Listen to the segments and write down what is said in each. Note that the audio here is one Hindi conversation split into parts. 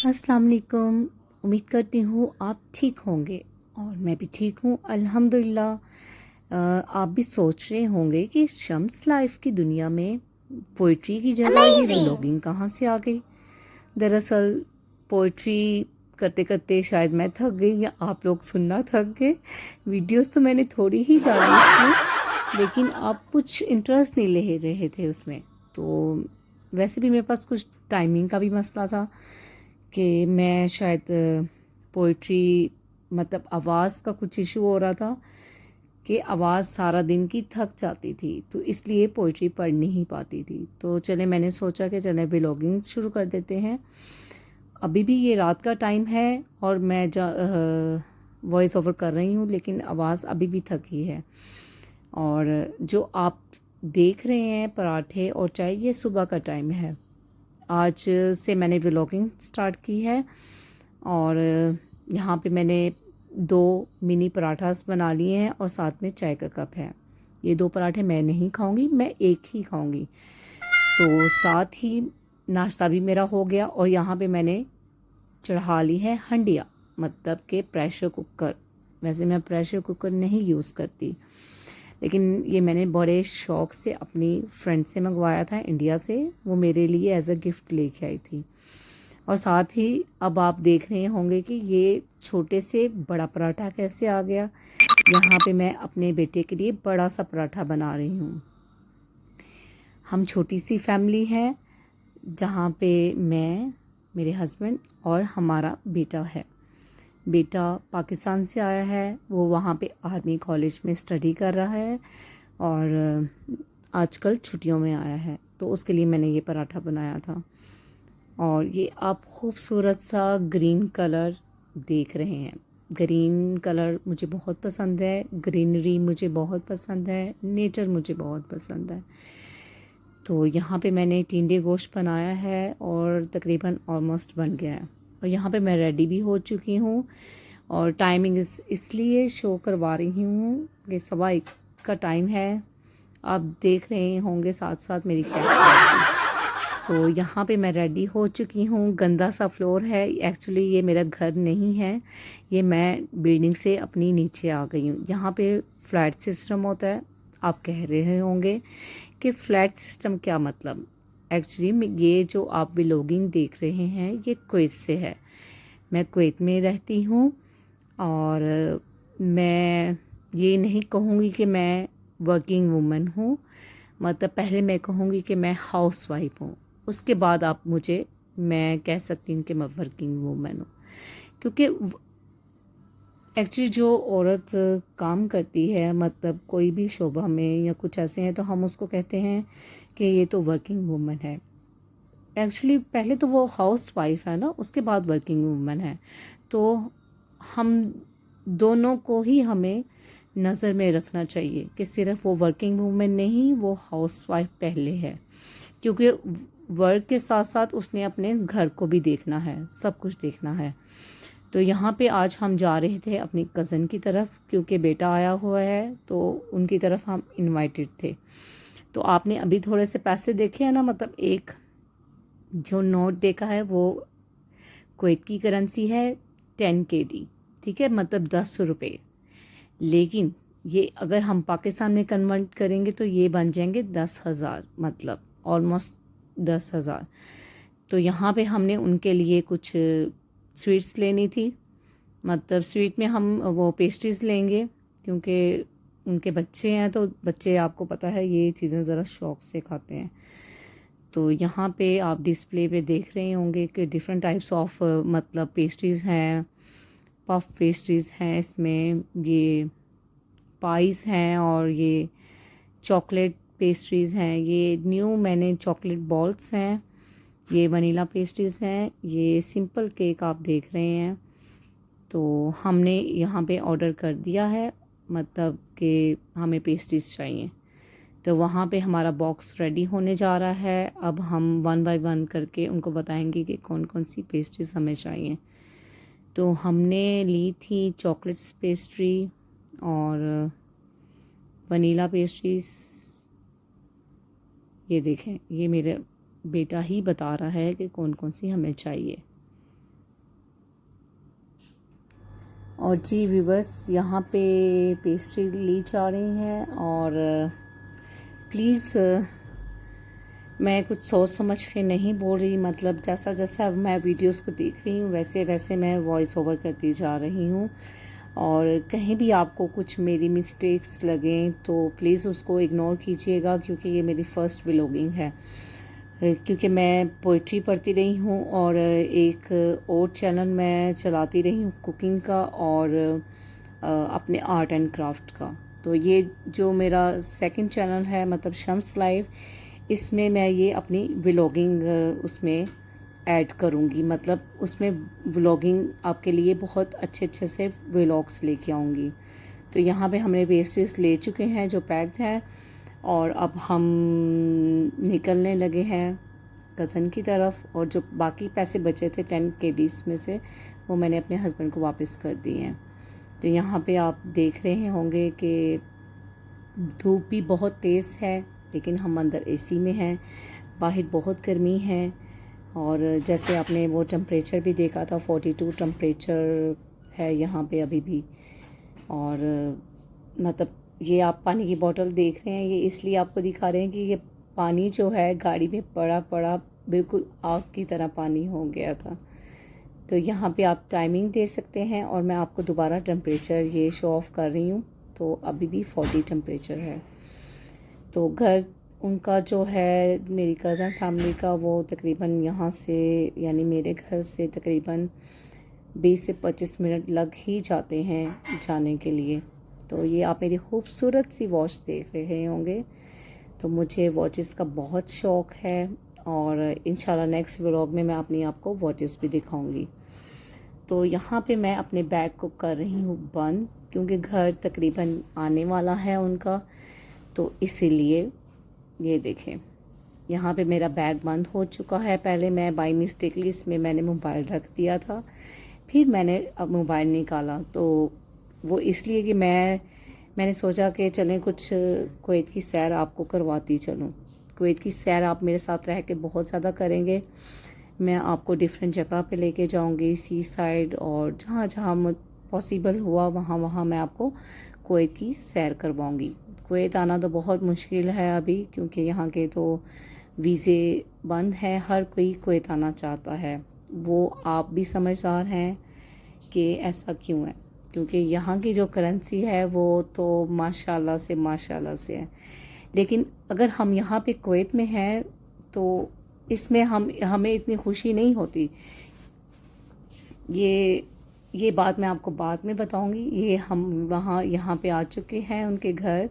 अस्सलाम वालेकुम। उम्मीद करती हूँ आप ठीक होंगे और मैं भी ठीक हूँ अल्हम्दुलिल्लाह। आप भी सोच रहे होंगे कि शम्स लाइफ की दुनिया में पोइट्री की जगह ये व्लॉगिंग कहाँ से आ गई। दरअसल पोइट्री करते करते शायद मैं थक गई या आप लोग सुनना थक गए। वीडियोस तो मैंने थोड़ी ही डाली इसमें, लेकिन आप कुछ इंटरेस्ट नहीं ले रहे थे उसमें। तो वैसे भी मेरे पास कुछ टाइमिंग का भी मसला था कि मैं शायद पोइट्री मतलब आवाज़ का कुछ इशू हो रहा था कि आवाज़ सारा दिन की थक जाती थी, तो इसलिए पोइट्री पढ़ नहीं पाती थी। तो चले मैंने सोचा कि चले व्लॉगिंग शुरू कर देते हैं। अभी भी ये रात का टाइम है और मैं वॉइस ओवर कर रही हूँ, लेकिन आवाज़ अभी भी थकी है। और जो आप देख रहे हैं पराठे और चाय, ये सुबह का टाइम है। आज से मैंने व्लॉगिंग स्टार्ट की है और यहाँ पे मैंने 2 मिनी पराठास बना लिए हैं और साथ में चाय का कप है। ये 2 पराठे मैं नहीं खाऊंगी, मैं एक ही खाऊंगी। तो साथ ही नाश्ता भी मेरा हो गया और यहाँ पे मैंने चढ़ा ली है हंडिया, मतलब के प्रेशर कुकर। वैसे मैं प्रेशर कुकर नहीं यूज़ करती, लेकिन ये मैंने बड़े शौक़ से अपनी फ्रेंड से मंगवाया था इंडिया से। वो मेरे लिए एज अ गिफ्ट लेके आई थी। और साथ ही अब आप देख रहे होंगे कि ये छोटे से बड़ा पराठा कैसे आ गया। यहाँ पे मैं अपने बेटे के लिए बड़ा सा पराठा बना रही हूँ। हम छोटी सी फैमिली है जहाँ पे मैं, मेरे हस्बैंड और हमारा बेटा है। बेटा पाकिस्तान से आया है, वो वहाँ पे आर्मी कॉलेज में स्टडी कर रहा है और आजकल छुट्टियों में आया है, तो उसके लिए मैंने ये पराठा बनाया था। और ये आप खूबसूरत सा ग्रीन कलर देख रहे हैं। ग्रीन कलर मुझे बहुत पसंद है, ग्रीनरी मुझे बहुत पसंद है, नेचर मुझे बहुत पसंद है। तो यहाँ पे मैंने टिंडे गोश्त बनाया है और तकरीबन ऑलमोस्ट बन गया है। और यहाँ पे मैं रेडी भी हो चुकी हूँ और टाइमिंग इसलिए शो करवा रही हूँ कि 1:15 का टाइम है। आप देख रहे होंगे साथ साथ मेरी कैट। तो यहाँ पे मैं रेडी हो चुकी हूँ। गंदा सा फ्लोर है, एक्चुअली ये मेरा घर नहीं है, ये मैं बिल्डिंग से अपनी नीचे आ गई हूँ। यहाँ पे फ्लैट सिस्टम होता है। आप कह रहे होंगे कि फ़्लैट सिस्टम क्या मतलब। एक्चुअली ये जो आप व्लॉगिंग देख रहे हैं ये कुवैत से है। मैं कुवैत में रहती हूँ और मैं ये नहीं कहूँगी कि मैं वर्किंग वूमन हूँ, मतलब पहले मैं कहूँगी कि मैं हाउस वाइफ हूँ, उसके बाद आप मुझे मैं कह सकती हूँ कि मैं वर्किंग वूमन हूँ। क्योंकि एक्चुअली जो औरत काम करती है, मतलब कोई भी शोबा में या कुछ ऐसे हैं, तो हम उसको कहते हैं कि ये तो वर्किंग वूमन है। एक्चुअली पहले तो वो हाउस वाइफ है ना, उसके बाद वर्किंग वूमन है। तो हम दोनों को ही हमें नज़र में रखना चाहिए कि सिर्फ वो वर्किंग वूमन नहीं, वो हाउस वाइफ पहले है। क्योंकि वर्क के साथ साथ उसने अपने घर को भी देखना है, सब कुछ देखना है। तो यहाँ पे आज हम जा रहे थे अपनी कज़न की तरफ, क्योंकि बेटा आया हुआ है, तो उनकी तरफ हम इनवाइटेड थे। तो आपने अभी थोड़े से पैसे देखे हैं ना, मतलब एक जो नोट देखा है वो कुवैत की करेंसी है 10 KD, ठीक है, मतलब 10 रुपये। लेकिन ये अगर हम पाकिस्तान में कन्वर्ट करेंगे तो ये बन जाएंगे 10,000, मतलब ऑलमोस्ट 10,000। तो यहाँ पे हमने उनके लिए कुछ स्वीट्स लेनी थी, मतलब स्वीट में हम वो पेस्ट्रीज़ लेंगे, क्योंकि उनके बच्चे हैं, तो बच्चे आपको पता है ये चीज़ें ज़रा शौक़ से खाते हैं। तो यहाँ पे आप डिस्प्ले पे देख रहे होंगे कि डिफरेंट टाइप्स ऑफ मतलब पेस्ट्रीज़ हैं, पफ पेस्ट्रीज़ हैं, इसमें ये पाइज़ हैं और ये चॉकलेट पेस्ट्रीज़ हैं। ये न्यू मैंने चॉकलेट बॉल्स हैं, ये वनीला पेस्ट्रीज़ हैं, ये सिंपल केक आप देख रहे हैं। तो हमने यहाँ पे ऑर्डर कर दिया है, मतलब कि हमें पेस्ट्रीज़ चाहिए। तो वहाँ पे हमारा बॉक्स रेडी होने जा रहा है। अब हम 1 बाय 1 करके उनको बताएंगे कि कौन कौन सी पेस्ट्रीज़ हमें चाहिए। तो हमने ली थी चॉकलेट्स पेस्ट्री और वनीला पेस्ट्रीज़। ये देखें, ये मेरा बेटा ही बता रहा है कि कौन कौन सी हमें चाहिए। और जी व्यूवर्स, यहाँ पे पेस्ट्री ली जा रही हैं और प्लीज़ मैं कुछ सोच समझ के नहीं बोल रही, मतलब जैसा जैसा मैं वीडियोस को देख रही हूँ वैसे वैसे मैं वॉइस ओवर करती जा रही हूँ। और कहीं भी आपको कुछ मेरी मिस्टेक्स लगें तो प्लीज़ उसको इग्नोर कीजिएगा, क्योंकि ये मेरी फ़र्स्ट व्लॉगिंग है। क्योंकि मैं पोइट्री पढ़ती रही हूँ और एक और चैनल मैं चलाती रही हूँ कुकिंग का और अपने आर्ट एंड क्राफ्ट का। तो ये जो मेरा सेकंड चैनल है, मतलब शम्स लाइफ, इसमें मैं ये अपनी व्लॉगिंग उसमें ऐड करूँगी, मतलब उसमें व्लॉगिंग आपके लिए बहुत अच्छे अच्छे से व्लॉग्स लेके आऊँगी। तो यहाँ पे हमने पेस्ट्रीज ले चुके हैं जो पैक्ड है, और अब हम निकलने लगे हैं कज़न की तरफ। और जो बाकी पैसे बचे थे 10 केडीज़ में से, वो मैंने अपने हस्बैंड को वापस कर दिए हैं। तो यहाँ पे आप देख रहे होंगे कि धूप भी बहुत तेज़ है, लेकिन हम अंदर एसी में हैं। बाहर बहुत गर्मी है, और जैसे आपने वो टेम्परेचर भी देखा था 42 टेम्परेचर है यहाँ पे अभी भी। और मतलब ये आप पानी की बोतल देख रहे हैं, ये इसलिए आपको दिखा रहे हैं कि ये पानी जो है गाड़ी में पड़ा पड़ा बिल्कुल आग की तरह पानी हो गया था। तो यहाँ पे आप टाइमिंग दे सकते हैं, और मैं आपको दोबारा टेम्परेचर ये शो ऑफ़ कर रही हूँ। तो अभी भी 40 टेम्परेचर है। तो घर उनका जो है, मेरी कज़न फैमिली का, वो तकरीबन यहाँ से यानी मेरे घर से तकरीबन 20 से 25 मिनट लग ही जाते हैं जाने के लिए। तो ये आप मेरी खूबसूरत सी वॉच देख रहे होंगे। तो मुझे वॉचेस का बहुत शौक़ है, और इंशाल्लाह नेक्स्ट व्लॉग में मैं अपनी आपको वॉचेस भी दिखाऊंगी। तो यहाँ पे मैं अपने बैग को कर रही हूँ बंद, क्योंकि घर तकरीबन आने वाला है उनका, तो इसीलिए ये देखें यहाँ पे मेरा बैग बंद हो चुका है। पहले मैं बाई मिस्टेकली इसमें मैंने मोबाइल रख दिया था, फिर मैंने अब मोबाइल निकाला। तो वो इसलिए कि मैंने सोचा कि चलें कुछ कुवैत की सैर आपको करवाती चलूँ। कुवैत की सैर आप मेरे साथ रह के बहुत ज़्यादा करेंगे। मैं आपको डिफरेंट जगह पे लेके जाऊंगी, सी साइड, और जहाँ जहाँ पॉसिबल हुआ वहाँ वहाँ मैं आपको कुवैत की सैर करवाऊंगी। कुवैत आना तो बहुत मुश्किल है अभी, क्योंकि यहाँ के तो वीज़े बंद हैं। हर कोई कुवैत आना चाहता है, वो आप भी समझदार हैं कि ऐसा क्यों है, क्योंकि यहाँ की जो करेंसी है वो तो माशाल्लाह से है। लेकिन अगर हम यहाँ पे कुवैत में हैं तो इसमें हमें इतनी खुशी नहीं होती। ये बात मैं आपको बाद में बताऊंगी। ये हम वहाँ यहाँ पे आ चुके हैं उनके घर,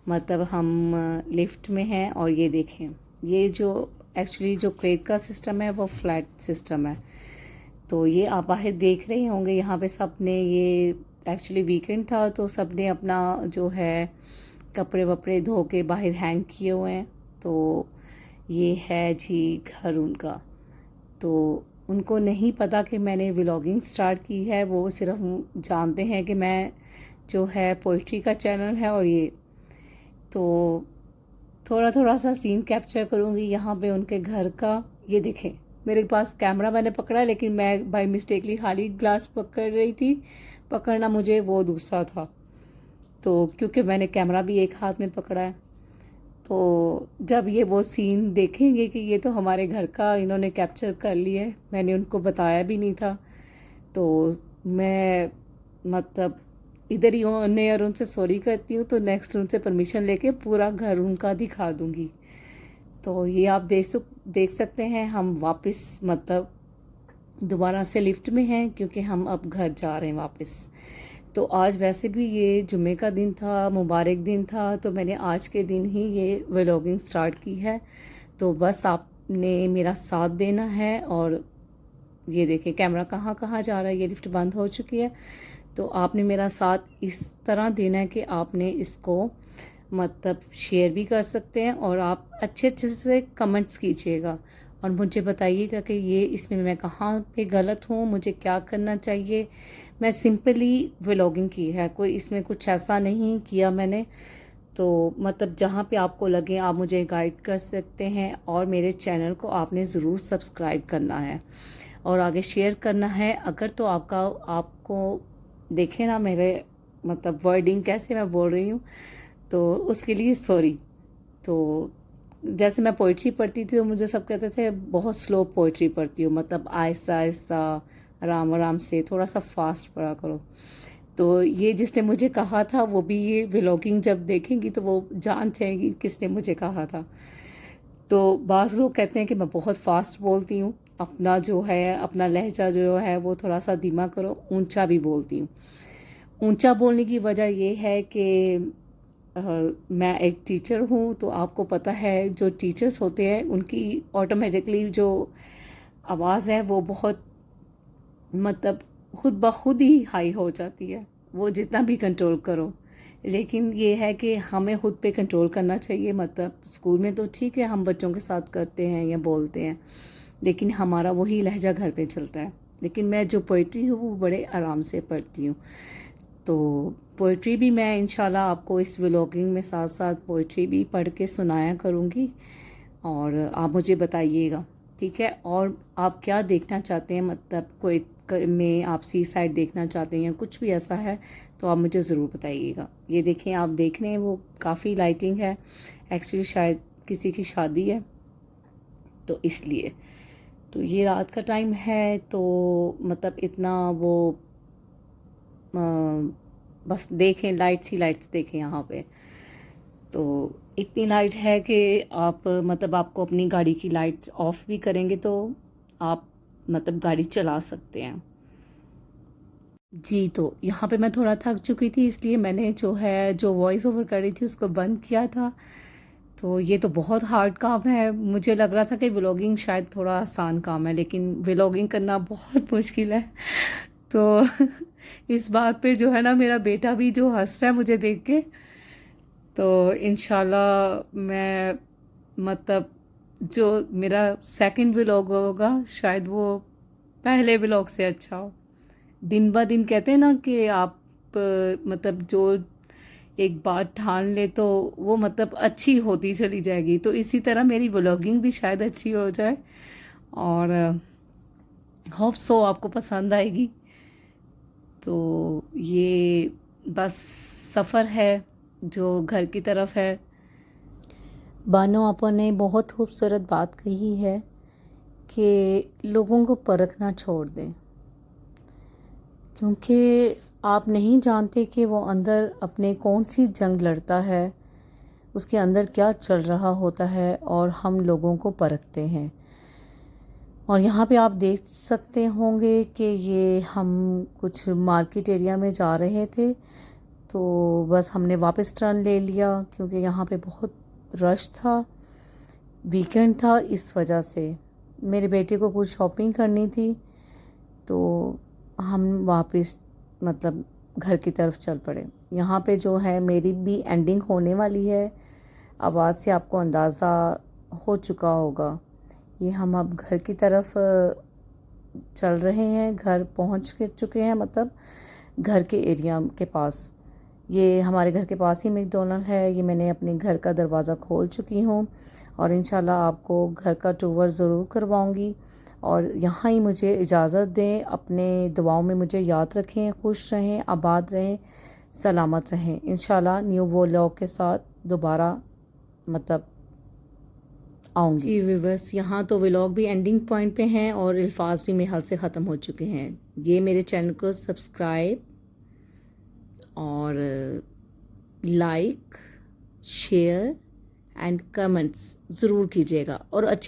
मतलब हम लिफ्ट में हैं। और ये देखें, ये जो एक्चुअली जो कुवैत का सिस्टम है वो फ्लैट सिस्टम है। तो ये आप बाहर देख रहे होंगे, यहाँ पे सब ने, ये एक्चुअली वीकेंड था तो सब ने अपना जो है कपड़े वपड़े धो के बाहर हैंग किए हुए हैं। तो ये है जी घर उनका। तो उनको नहीं पता कि मैंने व्लॉगिंग स्टार्ट की है, वो सिर्फ जानते हैं कि मैं जो है पोइट्री का चैनल है। और ये तो थोड़ा थोड़ा सा सीन कैप्चर करूँगी यहाँ पे उनके घर का। ये देखें, मेरे पास कैमरा मैंने पकड़ा, लेकिन मैं बाय मिस्टेकली खाली ग्लास पकड़ रही थी। पकड़ना मुझे वो दूसरा था, तो क्योंकि मैंने कैमरा भी एक हाथ में पकड़ा है। तो जब ये वो सीन देखेंगे कि ये तो हमारे घर का इन्होंने कैप्चर कर लिया है, मैंने उनको बताया भी नहीं था। तो मैं मतलब इधर ही उन्हें और उनसे सॉरी करती हूँ, तो नेक्स्ट उनसे परमिशन लेके पूरा घर उनका दिखा दूँगी। तो ये आप देख सकते हैं, हम वापस मतलब दोबारा से लिफ्ट में हैं, क्योंकि हम अब घर जा रहे हैं वापस। तो आज वैसे भी ये जुम्मे का दिन था, मुबारक दिन था, तो मैंने आज के दिन ही ये व्लॉगिंग स्टार्ट की है। तो बस आपने मेरा साथ देना है। और ये देखिए कैमरा कहाँ कहाँ जा रहा है, ये लिफ्ट बंद हो चुकी है। तो आपने मेरा साथ इस तरह देना है कि आपने इसको मतलब शेयर भी कर सकते हैं, और आप अच्छे अच्छे से कमेंट्स कीजिएगा और मुझे बताइएगा कि ये इसमें मैं कहाँ पे गलत हूँ, मुझे क्या करना चाहिए। मैं सिंपली व्लॉगिंग की है, कोई इसमें कुछ ऐसा नहीं किया मैंने। तो मतलब जहाँ पे आपको लगे आप मुझे गाइड कर सकते हैं, और मेरे चैनल को आपने ज़रूर सब्सक्राइब करना है और आगे शेयर करना है। अगर तो आपको देखें ना मेरे मतलब वर्डिंग कैसे मैं बोल रही हूँ, तो उसके लिए सॉरी। तो जैसे मैं पोइट्री पढ़ती थी तो मुझे सब कहते थे बहुत स्लो पोइट्री पढ़ती हो, मतलब आहिस्ता आहिस्ता आराम आराम से, थोड़ा सा फास्ट पढ़ा करो। तो ये जिसने मुझे कहा था वो भी ये व्लॉगिंग जब देखेंगी तो वो जान जाएंगी किसने मुझे कहा था। तो बाज़ लोग कहते हैं कि मैं बहुत फास्ट बोलती हूँ, अपना जो है अपना लहजा जो है वो थोड़ा सा धीमा करो, ऊंचा भी बोलती हूँ। ऊंचा बोलने की वजह ये है कि अ, मैं एक टीचर हूँ, तो आपको पता है जो टीचर्स होते हैं उनकी ऑटोमेटिकली जो आवाज़ है वो बहुत मतलब खुद ब खुद ही हाई हो जाती है, वो जितना भी कंट्रोल करो। लेकिन ये है कि हमें खुद पे कंट्रोल करना चाहिए। मतलब स्कूल में तो ठीक है हम बच्चों के साथ करते हैं या बोलते हैं, लेकिन हमारा वही लहजा घर पे चलता है। लेकिन मैं जो पोइट्री हूँ वो बड़े आराम से पढ़ती हूँ। तो पोइट्री भी मैं इंशाल्लाह आपको इस व्लॉगिंग में साथ साथ पोइट्री भी पढ़ के सुनाया करूँगी, और आप मुझे बताइएगा, ठीक है। और आप क्या देखना चाहते हैं, मतलब कोई में आप सी साइड देखना चाहते हैं या कुछ भी ऐसा है तो आप मुझे ज़रूर बताइएगा। ये देखें, आप देख रहे हैं वो काफ़ी लाइटिंग है, एक्चुअली शायद किसी की शादी है तो इसलिए। तो ये रात का टाइम है, तो मतलब इतना वो बस देखें लाइट्स ही लाइट्स देखें यहाँ पे। तो इतनी लाइट है कि आप मतलब आपको अपनी गाड़ी की लाइट ऑफ भी करेंगे तो आप मतलब गाड़ी चला सकते हैं। जी, तो यहाँ पे मैं थोड़ा थक चुकी थी इसलिए मैंने जो है जो वॉइस ओवर कर रही थी उसको बंद किया था। तो ये तो बहुत हार्ड काम है, मुझे लग रहा था कि व्लॉगिंग शायद थोड़ा आसान काम है, लेकिन व्लॉगिंग करना बहुत मुश्किल है। तो इस बात पे जो है ना मेरा बेटा भी जो हंस रहा है मुझे देख के। तो इंशाल्लाह मैं मतलब जो मेरा सेकंड व्लॉग होगा शायद वो पहले व्लॉग से अच्छा हो। दिन ब दिन कहते हैं ना कि आप मतलब जो एक बात ठान ले तो वो मतलब अच्छी होती चली जाएगी, तो इसी तरह मेरी व्लॉगिंग भी शायद अच्छी हो जाए, और होप सो आपको पसंद आएगी। तो ये बस सफ़र है जो घर की तरफ है। बानो आपा ने बहुत खूबसूरत बात कही है कि लोगों को परखना छोड़ दें, क्योंकि आप नहीं जानते कि वो अंदर अपने कौन सी जंग लड़ता है, उसके अंदर क्या चल रहा होता है, और हम लोगों को परखते हैं। और यहाँ पे आप देख सकते होंगे कि ये हम कुछ मार्केट एरिया में जा रहे थे, तो बस हमने वापस टर्न ले लिया क्योंकि यहाँ पे बहुत रश था, वीकेंड था, इस वजह से मेरे बेटे को कुछ शॉपिंग करनी थी, तो हम वापस मतलब घर की तरफ चल पड़े। यहाँ पे जो है मेरी भी एंडिंग होने वाली है, आवाज़ से आपको अंदाज़ा हो चुका होगा। ये हम अब घर की तरफ चल रहे हैं, घर पहुँच के चुके हैं, मतलब घर के एरिया के पास। ये हमारे घर के पास ही मैकडॉनल्ड है, ये मैंने अपने घर का दरवाज़ा खोल चुकी हूँ, और इंशाल्लाह आपको घर का टूर ज़रूर करवाऊँगी। और यहाँ ही मुझे इजाज़त दें, अपने दुआओं में मुझे याद रखें, खुश रहें, आबाद रहें, सलामत रहें। इंशाल्लाह न्यू व्लॉग के साथ दोबारा मतलब आऊँगी। जी व्यूवर्स, यहाँ तो व्लॉग भी एंडिंग पॉइंट पे हैं और अल्फाज भी मेरे हाल से ख़त्म हो चुके हैं। ये मेरे चैनल को सब्सक्राइब और लाइक, शेयर एंड कमेंट्स ज़रूर कीजिएगा, और अच्छे